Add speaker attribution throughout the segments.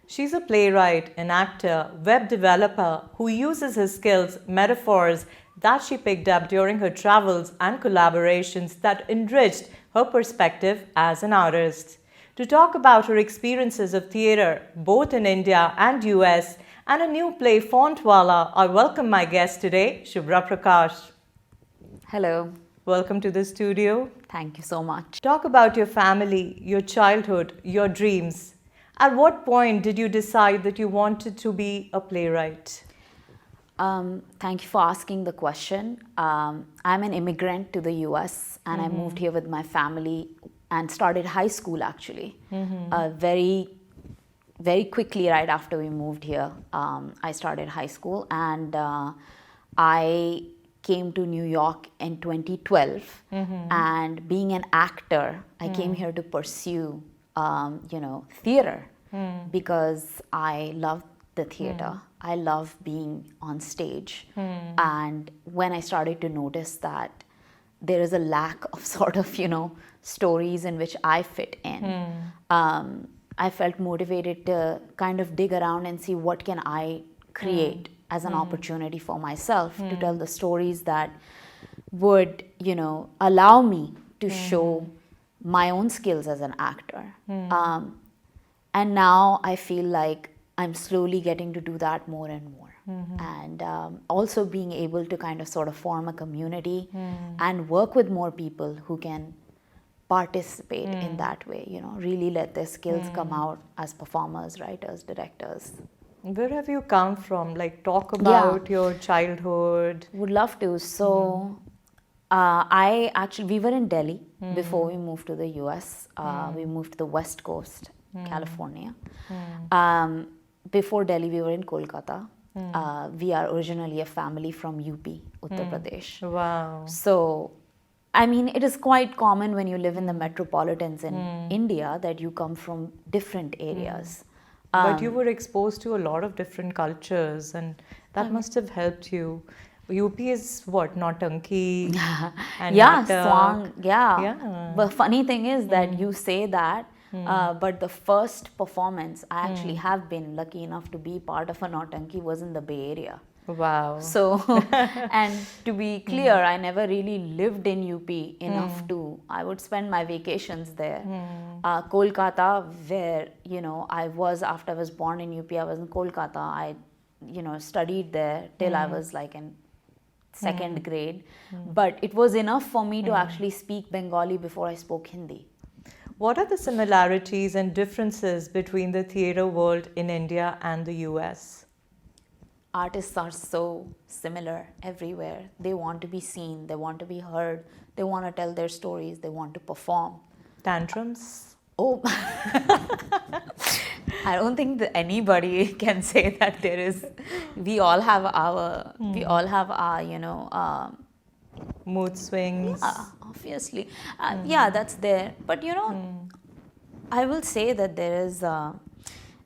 Speaker 1: She's a playwright, an actor, web developer who uses her skills, metaphors that she picked up during her travels and collaborations that enriched her perspective as an artist. To talk about her experiences of theatre, both in India and US, and a new play, Fontwella, I welcome my guest today, Shubhra Prakash.
Speaker 2: Hello.
Speaker 1: Welcome to the studio.
Speaker 2: Thank you so much.
Speaker 1: Talk about your family, your childhood, your dreams. At what point did you decide that you wanted to be a playwright?
Speaker 2: Thank you for asking the question. I'm an immigrant to the US and I moved here with my family and started high school actually. Very quickly right after we moved here, I started high school and I came to New York in 2012 and being an actor, I came here to pursue theater because I love the theater. I love being on stage. And when I started to notice that there is a lack of sort of, stories in which I fit in, I felt motivated to kind of dig around and see what can I create as an opportunity for myself to tell the stories that would, allow me to show my own skills as an actor. And now I feel like I'm slowly getting to do that more and more. And also being able to kind of sort of form a community and work with more people who can participate in that way, really let their skills come out as performers, writers, directors.
Speaker 1: Where have you come from? Like, talk about your childhood.
Speaker 2: Would love to. So, we were in Delhi before we moved to the US. We moved to the West Coast, California. Before Delhi, we were in Kolkata. We are originally a family from UP, Uttar Pradesh.
Speaker 1: Wow.
Speaker 2: So, I mean, it is quite common when you live in the metropolitans in India that you come from different areas.
Speaker 1: But you were exposed to a lot of different cultures, and that must have helped you. UP is what, Nautanki? And
Speaker 2: Swang, But funny thing is that you say that, but the first performance I actually have been lucky enough to be part of a Nautanki was in the Bay Area.
Speaker 1: Wow.
Speaker 2: So, and to be clear, I never really lived in UP enough to, I would spend my vacations there. Kolkata, where, I was, after I was born in UP, I was in Kolkata. I, studied there till I was like in second grade. But it was enough for me to actually speak Bengali before I spoke Hindi.
Speaker 1: What are the similarities and differences between the theatre world in India and the US?
Speaker 2: Artists are so similar everywhere. They want to be seen, they want to be heard, they want to tell their stories, they want to perform.
Speaker 1: Tantrums?
Speaker 2: Oh, I don't think that anybody can say that there is. We all have our,
Speaker 1: Mood swings?
Speaker 2: Yeah, obviously. That's there. But I will say that there is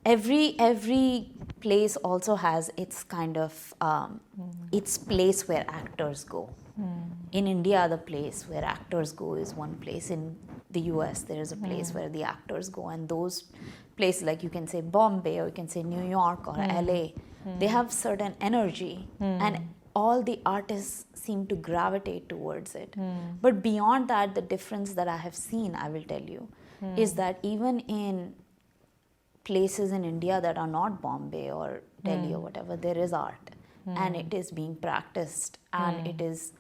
Speaker 2: every place also has its kind of its place where actors go. In India, the place where actors go is one place. In the US, there is a place where the actors go, and those places, like you can say Bombay or you can say New York or LA, they have certain energy, and all the artists seem to gravitate towards it. But beyond that, the difference that I have seen, I will tell you, is that even in places in India that are not Bombay or Delhi or whatever, there is art and it is being practiced and it is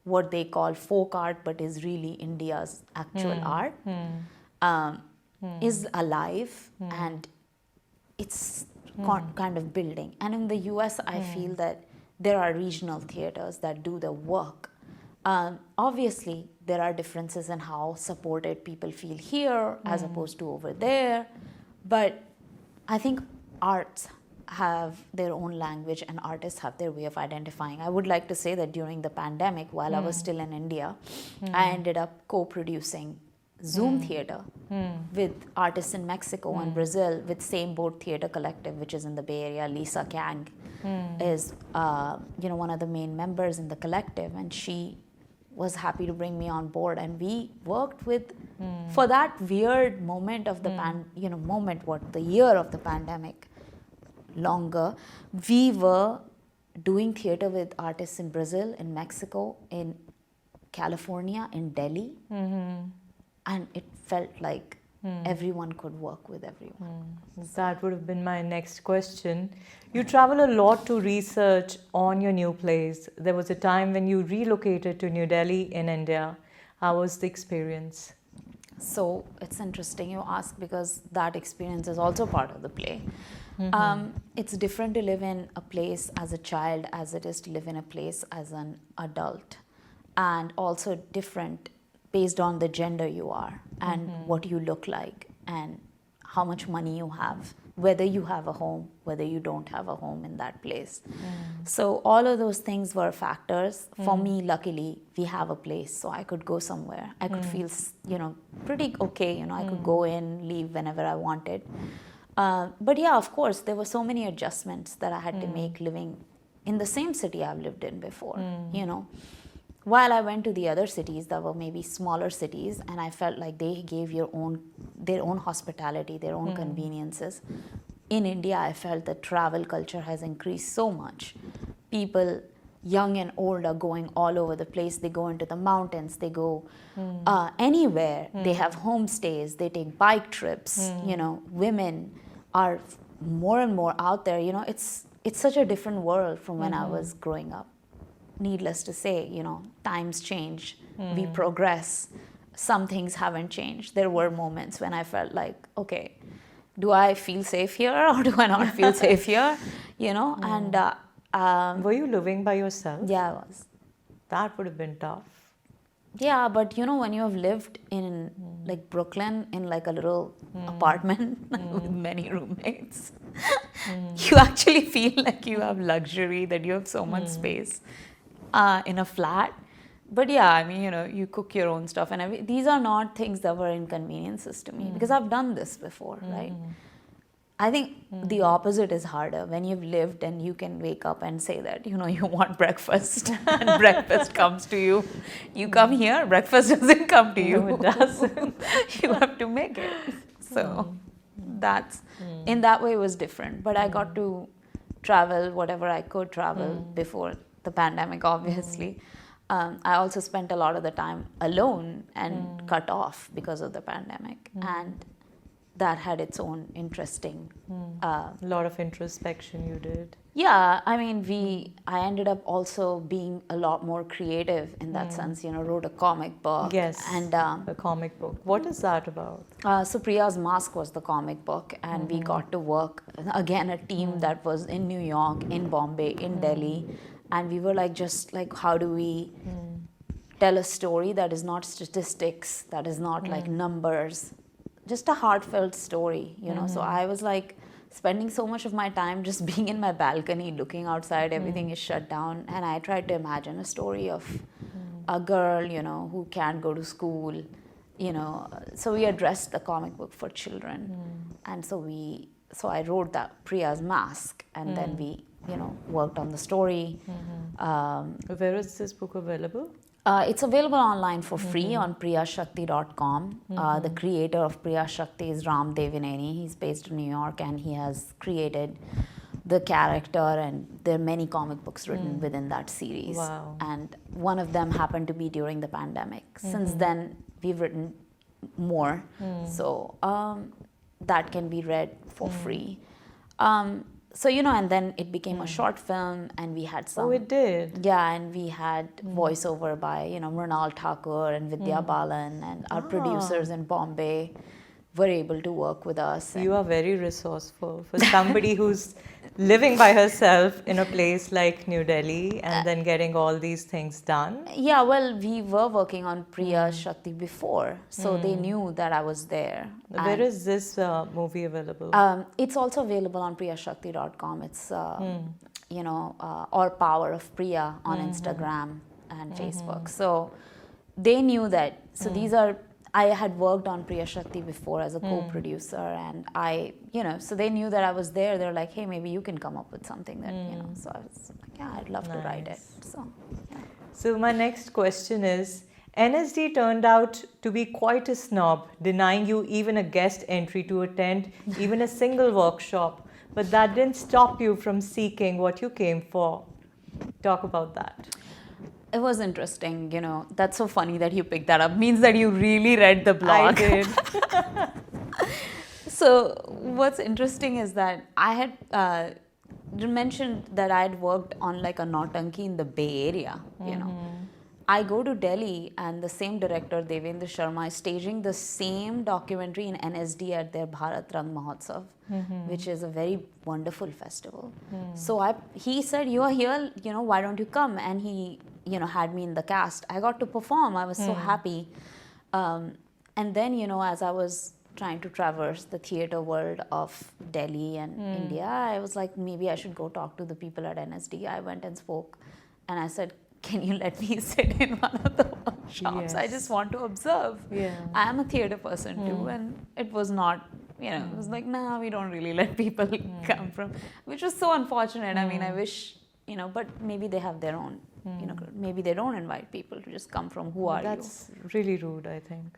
Speaker 2: what they call folk art, but is really India's actual art, is alive and it's kind of building. And in the US, I feel that there are regional theaters that do the work. Obviously, there are differences in how supported people feel here as opposed to over there. But I think arts have their own language and artists have their way of identifying. I would like to say that during the pandemic, while I was still in India, I ended up co-producing Zoom theater with artists in Mexico and Brazil with Same Boat Theater Collective, which is in the Bay Area. Lisa Kang is one of the main members in the collective, and she was happy to bring me on board, and we worked with for that weird moment of the the year of the pandemic. Longer, we were doing theater with artists in Brazil, in Mexico, in California, in Delhi, and it felt like everyone could work with everyone.
Speaker 1: That would have been my next question. You travel a lot to research on your new plays. There was a time when you relocated to New Delhi in India. How was the experience?
Speaker 2: So it's interesting you ask, because that experience is also part of the play. It's different to live in a place as a child as it is to live in a place as an adult, and also different based on the gender you are and what you look like and how much money you have, whether you have a home, whether you don't have a home in that place. So all of those things were factors. For me, luckily, we have a place, so I could go somewhere. I could feel, pretty okay. I could go in, leave whenever I wanted. But yeah, of course, there were so many adjustments that I had to make living in the same city I've lived in before, While I went to the other cities that were maybe smaller cities, and I felt like they gave their own hospitality, their own conveniences. In India, I felt the travel culture has increased so much. People, young and old, are going all over the place. They go into the mountains. They go anywhere. They have homestays. They take bike trips. Women are more and more out there. It's such a different world from when I was growing up. Needless to say, times change, we progress. Some things haven't changed. There were moments when I felt like, okay, do I feel safe here or do I not feel safe here? And
Speaker 1: were you living by yourself?
Speaker 2: Yeah, I was.
Speaker 1: That would have been tough.
Speaker 2: Yeah, but when you have lived in like Brooklyn in like a little apartment with many roommates, you actually feel like you have luxury, that you have so much space in a flat. But yeah, I mean, you cook your own stuff and these are not things that were inconveniences to me because I've done this before, right? I think the opposite is harder when you've lived and you can wake up and say that, you want breakfast and breakfast comes to you. You come here, breakfast doesn't come to you.
Speaker 1: No, it doesn't.
Speaker 2: You have to make it. So that's, in that way it was different. But I got to travel whatever I could travel before the pandemic, obviously. I also spent a lot of the time alone and cut off because of the pandemic. And that had its own interesting...
Speaker 1: a lot of introspection you did.
Speaker 2: Yeah, I mean, I ended up also being a lot more creative in that sense, wrote a comic book.
Speaker 1: Yes,
Speaker 2: and
Speaker 1: a comic book. What is that about?
Speaker 2: So Priya's Mask was the comic book, and we got to work, again, a team that was in New York, in Bombay, in Delhi, and we were like, how do we tell a story that is not statistics, that is not like numbers, just a heartfelt story, So I was like spending so much of my time just being in my balcony, looking outside, everything is shut down. And I tried to imagine a story of a girl, who can't go to school, So we addressed the comic book for children. And so I wrote that Priya's Mask, and then we, worked on the story.
Speaker 1: Where is this book available?
Speaker 2: It's available online for free on priyashakti.com. The creator of Priya Shakti is Ram Devineni. He's based in New York, and he has created the character, and there are many comic books written within that series.
Speaker 1: Wow.
Speaker 2: And one of them happened to be during the pandemic. Since then, we've written more. So that can be read for free. So, and then it became a short film, and we had some...
Speaker 1: Oh, it did?
Speaker 2: Yeah, and we had voiceover by, Mrinal Thakur and Vidya Balan, and our producers in Bombay were able to work with us.
Speaker 1: You are very resourceful for somebody who's living by herself in a place like New Delhi and then getting all these things done.
Speaker 2: Yeah, well, we were working on Priya Shakti before, so they knew that I was there.
Speaker 1: Where is this movie available?
Speaker 2: It's also available on priyashakti.com. It's, or Power of Priya on Instagram and Facebook. So they knew that. So these are... I had worked on Priya Shakti before as a co-producer, and so they knew that I was there. They're like, hey, maybe you can come up with something that, So I was like, yeah, I'd love to write it. So, yeah.
Speaker 1: So my next question is, NSD turned out to be quite a snob, denying you even a guest entry to attend even a single workshop. But that didn't stop you from seeking what you came for. Talk about that.
Speaker 2: It was interesting, That's so funny that you picked that up. Means that you really read the blog.
Speaker 1: I did.
Speaker 2: So what's interesting is that I had mentioned that I had worked on like a Nautanki in the Bay Area, I go to Delhi and the same director, Devendra Sharma, is staging the same documentary in NSD at their Bharat Rang Mahotsav, which is a very wonderful festival. So he said, you are here, why don't you come? And he, had me in the cast. I got to perform. I was so happy. And then, as I was trying to traverse the theatre world of Delhi and India, I was like, maybe I should go talk to the people at NSD. I went and spoke and I said, can you let me sit in one of the workshops?
Speaker 1: Yes.
Speaker 2: I just want to observe.
Speaker 1: Yeah.
Speaker 2: I am a theatre person too, and it was not, it was like, nah, we don't really let people come from, which was so unfortunate. I mean, I wish, but maybe they have their own, maybe they don't invite people to just come from who are you.
Speaker 1: That's really rude, I think.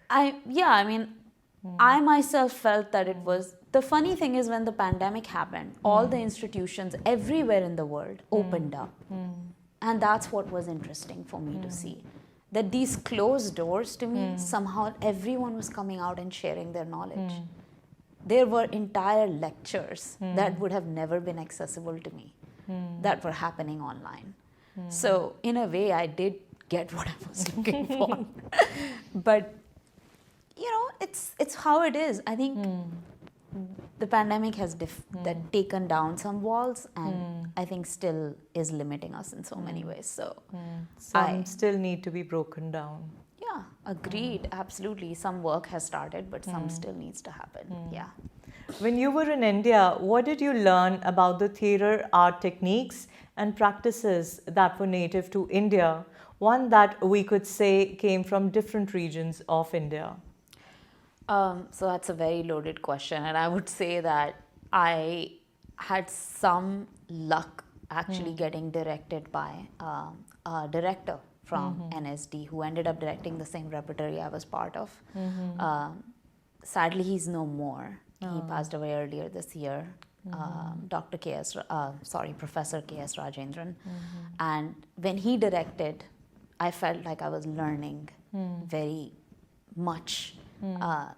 Speaker 2: I myself felt that it was, the funny thing is when the pandemic happened, all the institutions everywhere in the world opened up. And that's what was interesting for me to see. That these closed doors to me, somehow everyone was coming out and sharing their knowledge. There were entire lectures that would have never been accessible to me that were happening online. So in a way, I did get what I was looking for. But, it's how it is. I think the pandemic has taken down some walls and I think still is limiting us in so many ways. So
Speaker 1: some still need to be broken down.
Speaker 2: Yeah, agreed. Absolutely. Some work has started, but some still needs to happen. Yeah.
Speaker 1: When you were in India, what did you learn about the theatre art techniques and practices that were native to India? One that we could say came from different regions of India.
Speaker 2: So that's a very loaded question, and I would say that I had some luck actually getting directed by a director from NSD who ended up directing the same repertory I was part of. Sadly, he's no more. He passed away earlier this year. Professor K.S. Rajendran. And when he directed, I felt like I was learning very much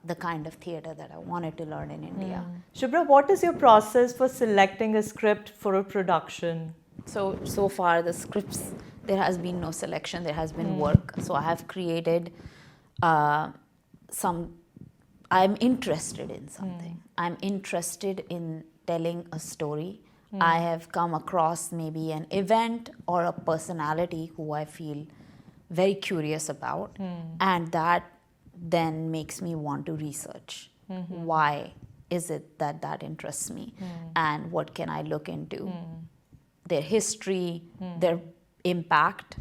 Speaker 2: the kind of theatre that I wanted to learn in India.
Speaker 1: Shubhra, what is your process for selecting a script for a production?
Speaker 2: So far the scripts, there has been no selection, there has been work. So I have created I'm interested in something. I'm interested in telling a story. I have come across maybe an event or a personality who I feel very curious about, and that then makes me want to research. Why is it that interests me, and what can I look into? Their history, their impact,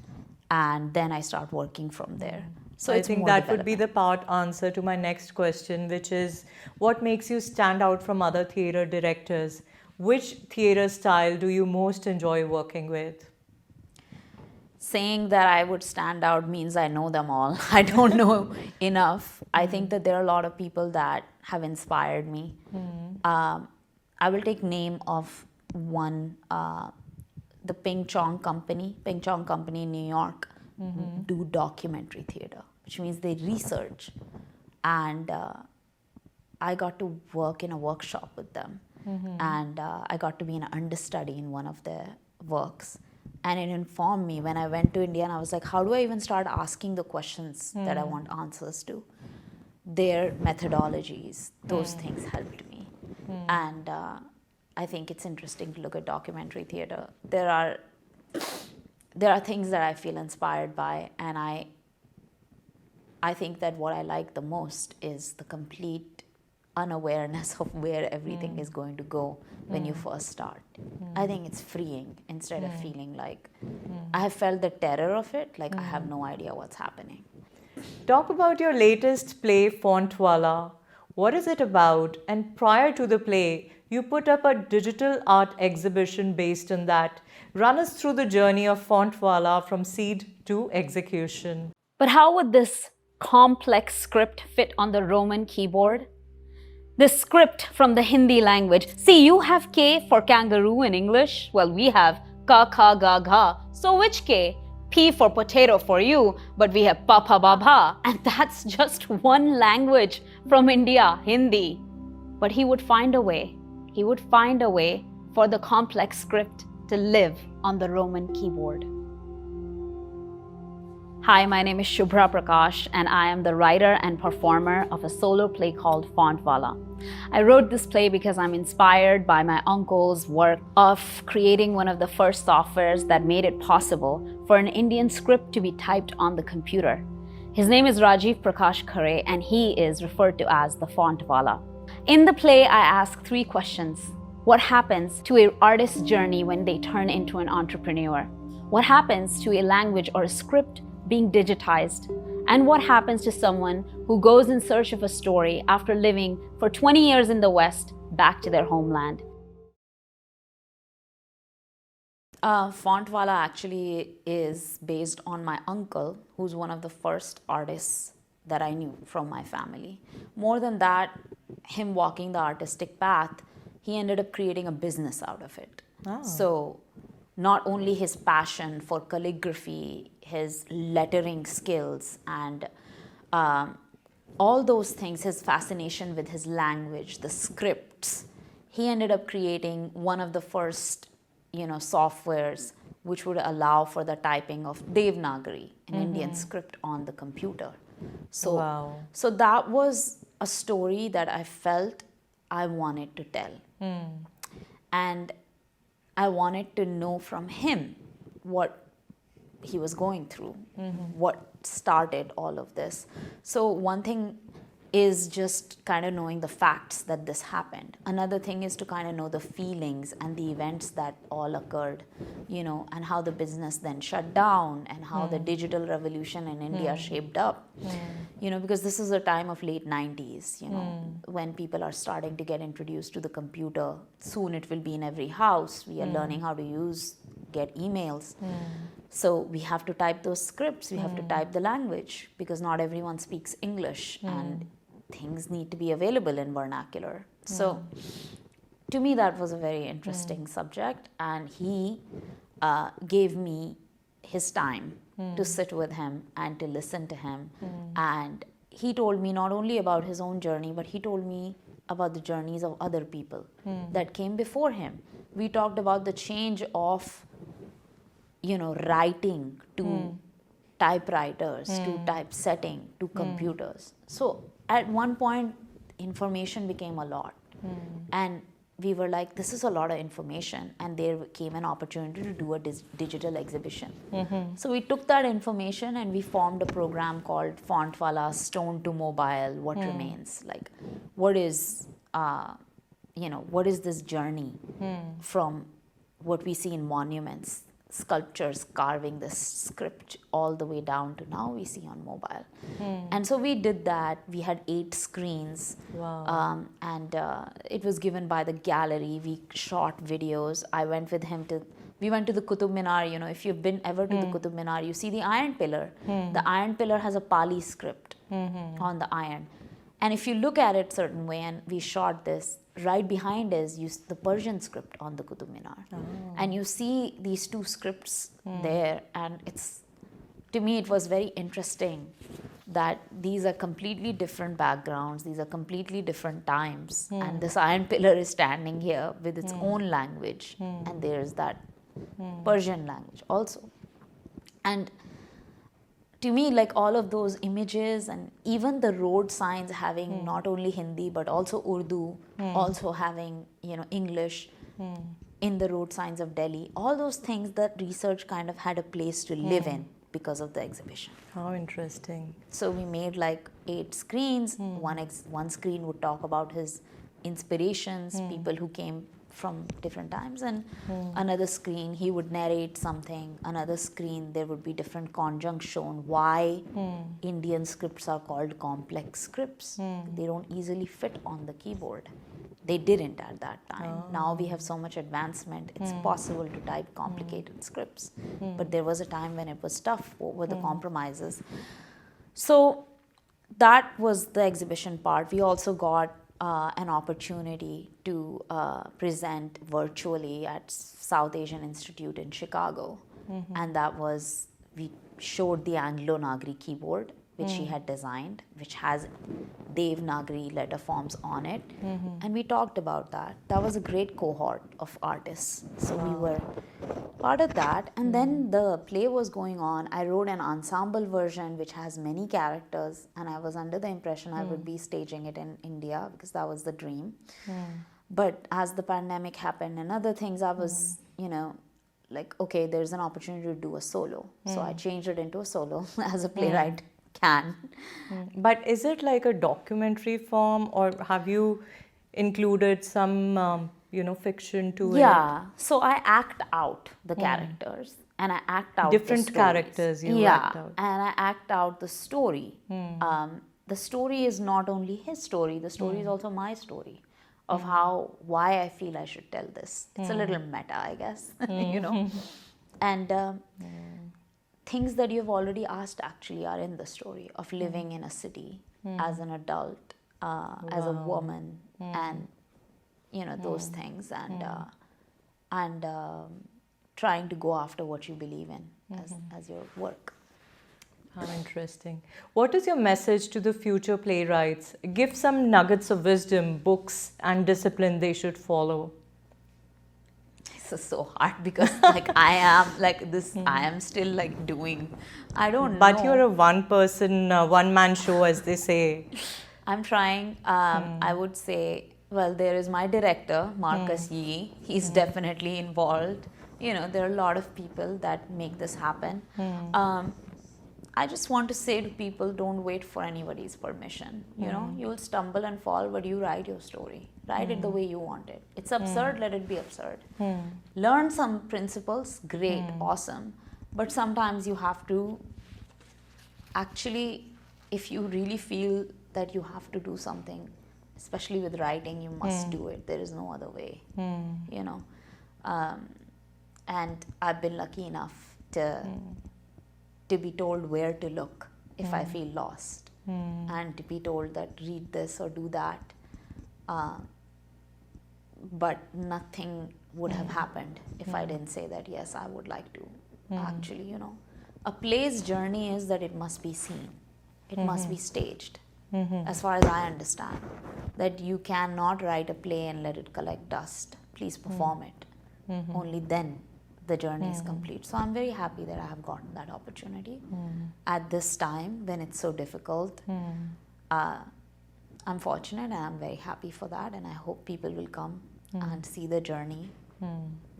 Speaker 2: and then I start working from there. So
Speaker 1: I think that would be the part answer to my next question, which is what makes you stand out from other theatre directors? Which theatre style do you most enjoy working with?
Speaker 2: Saying that I would stand out means I know them all. I don't know enough. I think that there are a lot of people that have inspired me. I will take name of one, the Ping Chong Company in New York, do documentary theatre, which means they research. And I got to work in a workshop with them. And I got to be an understudy in one of their works. And it informed me when I went to India, and I was like, how do I even start asking the questions that I want answers to? Their methodologies, those things helped me. And I think it's interesting to look at documentary theatre. There are things that I feel inspired by, and I think that what I like the most is the complete unawareness of where everything is going to go when you first start. I think it's freeing instead of feeling like I have felt the terror of it, like I have no idea what's happening.
Speaker 1: Talk about your latest play, Fontwella. What is it about? And prior to the play, you put up a digital art exhibition based on that. Run us through the journey of Fontwella from seed to execution.
Speaker 2: But how would this complex script fit on the Roman keyboard? The script from the Hindi language. See, you have K for kangaroo in English. Well, we have ka, kha, ga, gha. So which K? P for potato for you, but we have pa, pa, ba, ba. And that's just one language from India, Hindi. But he would find a way. He would find a way for the complex script to live on the Roman keyboard. Hi, my name is Shubhra Prakash, and I am the writer and performer of a solo play called Fontwella. I wrote this play because I'm inspired by my uncle's work of creating one of the first softwares that made it possible for an Indian script to be typed on the computer. His name is Rajiv Prakash Khare, and he is referred to as the Fontwella. In the play, I ask 3 questions. What happens to an artist's journey when they turn into an entrepreneur? What happens to a language or a script being digitized? And what happens to someone who goes in search of a story after living for 20 years in the West back to their homeland? Fontwella actually is based on my uncle, who's one of the first artists that I knew from my family. More than that, him walking the artistic path, he ended up creating a business out of it.
Speaker 1: Oh.
Speaker 2: So not only his passion for calligraphy, his lettering skills, and all those things, his fascination with his language, the scripts, he ended up creating one of the first, softwares which would allow for the typing of Devanagari, an Indian script, on the computer. So,
Speaker 1: wow.
Speaker 2: So that was a story that I felt I wanted to tell. And I wanted to know from him what he was going through, what started all of this. So one thing is just kind of knowing the facts that this happened. Another thing is to kind of know the feelings and the events that all occurred, and how the business then shut down, and how the digital revolution in India shaped up. Because this is a time of late 90s, when people are starting to get introduced to the computer. Soon it will be in every house. We are learning how to get emails. So we have to type those scripts, we have to type the language, because not everyone speaks English, and things need to be available in vernacular. So to me, that was a very interesting subject, and he gave me his time to sit with him and to listen to him. And he told me not only about his own journey, but he told me about the journeys of other people that came before him. We talked about the change of writing to typewriters, to typesetting, to computers. So at one point, information became a lot. And we were like, this is a lot of information. And there came an opportunity to do a digital exhibition. So we took that information and we formed a program called Fontwella Stone to Mobile, What Remains? Like, what is this journey from what we see in monuments, sculptures carving this script, all the way down to now we see on mobile. And so we did that. We had 8 screens.
Speaker 1: Wow.
Speaker 2: And it was given by the gallery. We shot videos. We went to the Qutub Minar. If you've been ever to the Qutub Minar, you see the iron pillar. The iron pillar has a Pali script on the iron. And if you look at it certain way, and we shot this, right behind is the Persian script on the Qutub Minar. And you see these 2 scripts there, and to me it was very interesting that these are completely different backgrounds, these are completely different times, and this iron pillar is standing here with its own language, and there's that Persian language also. And to me, like, all of those images, and even the road signs having not only Hindi but also Urdu, also having English in the road signs of Delhi, all those things, that research kind of had a place to live in because of the exhibition.
Speaker 1: How interesting.
Speaker 2: So we made like 8 screens. One screen would talk about his inspirations, people who came from different times, and another screen he would narrate something. Another screen there would be different conjuncts shown, why Indian scripts are called complex scripts. They don't easily fit on the keyboard. They didn't at that time. Now we have so much advancement, it's possible to type complicated scripts. But there was a time when it was tough. What were the compromises? So that was the exhibition part. We also got an opportunity to present virtually at South Asian Institute in Chicago. And that was, we showed the Anglo-Nagari keyboard, which she had designed, which has Devanagari letter forms on it. And we talked about that. That was a great cohort of artists. So we were part of that. And then the play was going on. I wrote an ensemble version, which has many characters. And I was under the impression I would be staging it in India, because that was the dream. But as the pandemic happened and other things, I was, you know, like, okay, there's an opportunity to do a solo. So I changed it into a solo as a playwright can.
Speaker 1: But is it like a documentary form, or have you included some, you know, fiction to it?
Speaker 2: Yeah. So I act out the characters, and I act out
Speaker 1: Different
Speaker 2: the stories.
Speaker 1: characters you act out.
Speaker 2: And I act out the story. The story is not only his story, the story is also my story of why I feel I should tell this. It's a little meta, I guess, you know. And things that you've already asked actually are in the story of living in a city as an adult, as a woman, and, you know, those things, and trying to go after what you believe in as your work.
Speaker 1: How interesting. What is your message to the future playwrights? Give some nuggets of wisdom, books, and discipline they should follow.
Speaker 2: This is so hard, because like I am like this, I am still like doing, I don't know.
Speaker 1: But you're a one-person, one-man show, as they say.
Speaker 2: I'm trying. I would say, well, there is my director, Marcus Yee. He's definitely involved. You know, there are a lot of people that make this happen. I just want to say to people, don't wait for anybody's permission. You know, you'll stumble and fall, but you write your story. Write it the way you want it. It's absurd, let it be absurd. Learn some principles, great, awesome. But sometimes you have to actually, if you really feel that you have to do something, especially with writing, you must do it. There is no other way, you know. And I've been lucky enough to be told where to look if I feel lost, and to be told that read this or do that. But nothing would have happened if I didn't say that, yes, I would like to. Actually, you know, a play's journey is that it must be seen. It must be staged, as far as I understand. That you cannot write a play and let it collect dust. Please perform it. Only then the journey is complete. So I'm very happy that I have gotten that opportunity at this time when it's so difficult. I'm fortunate and I'm very happy for that, and I hope people will come and see the journey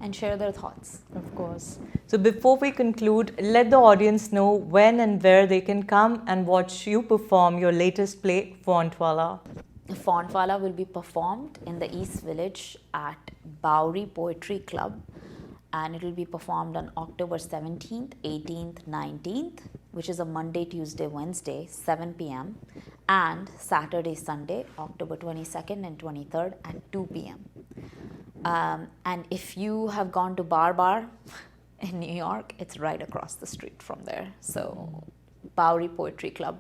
Speaker 2: and share their thoughts.
Speaker 1: Of course. So before we conclude, let the audience know when and where they can come and watch you perform your latest play, Fontwella.
Speaker 2: Fontwella will be performed in the East Village at Bowery Poetry Club, and it will be performed on October 17th, 18th, 19th, which is a Monday, Tuesday, Wednesday, 7 p.m. and Saturday, Sunday, October 22nd and 23rd at 2 p.m. And if you have gone to Bar in New York, it's right across the street from there. So Bowery Poetry Club.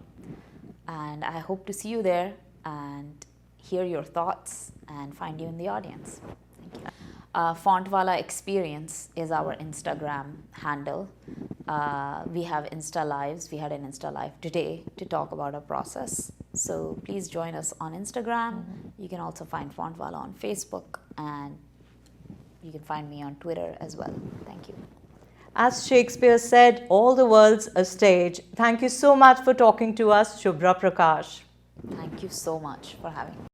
Speaker 2: And I hope to see you there and hear your thoughts and find you in the audience. Thank you. Fontwella Experience is our Instagram handle. We have Insta Lives. We had an Insta Live today to talk about our process. So please join us on Instagram. You can also find Fontwella on Facebook, and you can find me on Twitter as well. Thank you.
Speaker 1: As Shakespeare said, all the world's a stage. Thank you so much for talking to us, Shubhra Prakash.
Speaker 2: Thank you so much for having me.